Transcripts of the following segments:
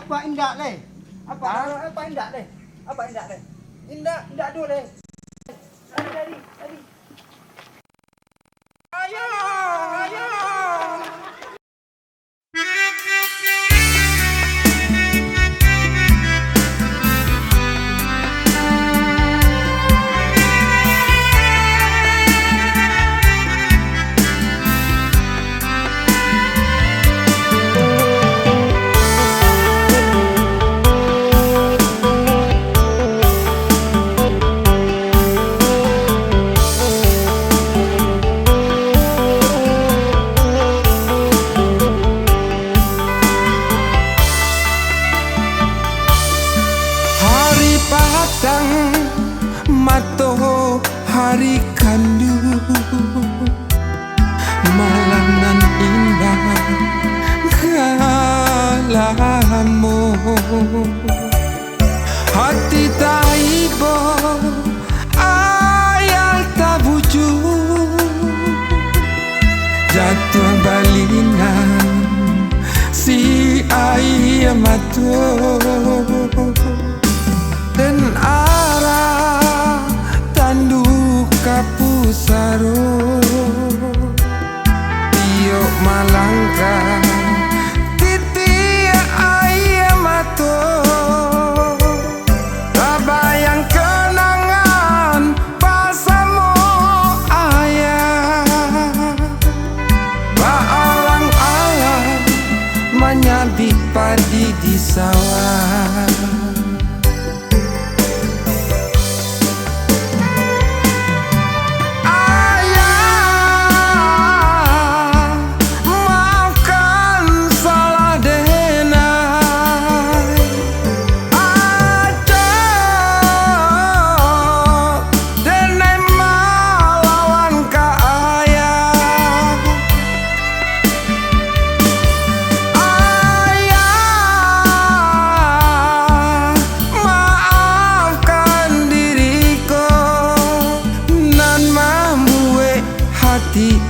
apa indak le? Apa indak le? Apa indak le? Indak dulu le. Tadi. Ayo. Padang mato hari kandu malanan indah kalamu hati taibo ayal tabuju jatuh balinan si ayam mato dan arah tanduk kapusaro iyo malangka titi ayam mato tabayang kenangan pasamu ayah baalang-alang menyabit padi di sawah.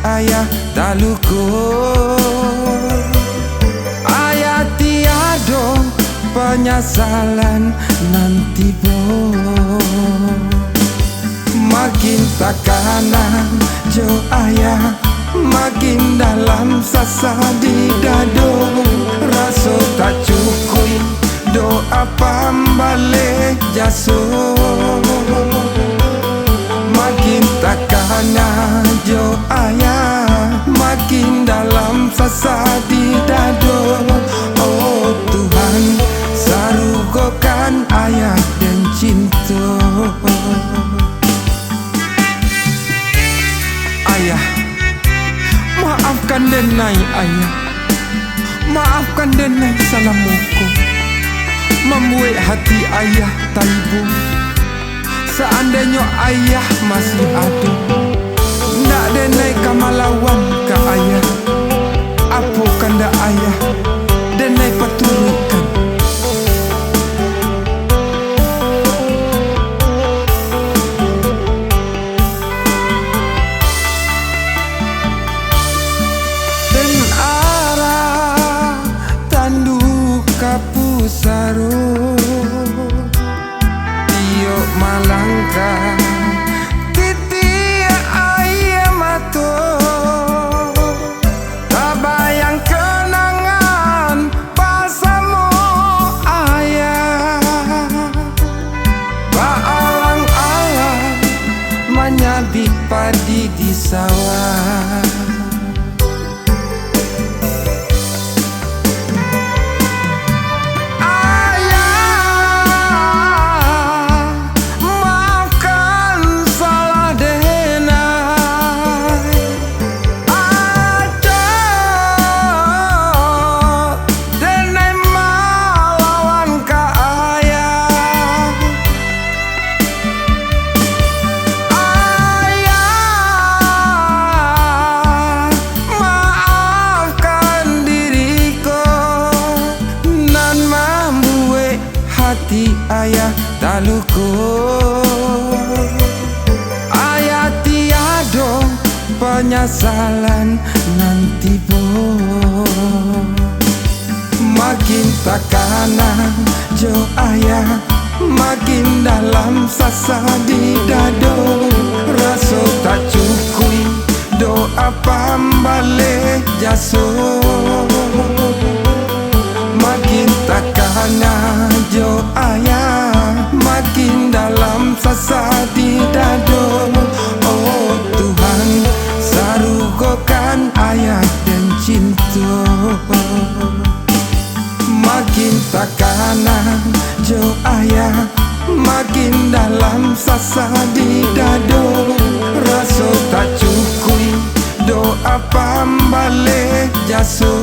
Ayah taluko ayah tiado penyesalan nanti bo makin tekanan jo ayah makin dalam sasa di dado rasa tak cukup doa pambalik jaso makin tekanan jo ayah makin dalam sasa di dado. Oh Tuhan sarugokan ayah dan cinta. Ayah maafkan denai ayah, maafkan denai salamuku membuat hati ayah taibu. Seandainya ayah masih ada, ndak denai kamalawan ke ayah. Apa kanda ayah denai peturutkan. Dan arah tanduk kapusaro malangka titi ayam mato tabayang kenangan pasamu ayah baalang-alang menyabit padi di sawah. Ayah taluko ayah tiado penyesalan nanti bo makin takanan jo ayah makin dalam sasa di dado, raso tak cukui doa pambale jaso. Makin takanan jo ayah makin dalam sasa di dado. Oh Tuhan, sarugokan ayah dan cinta. Makin takanan jo ayah makin dalam sasa di dado, raso tak cukui doa pambale jaso.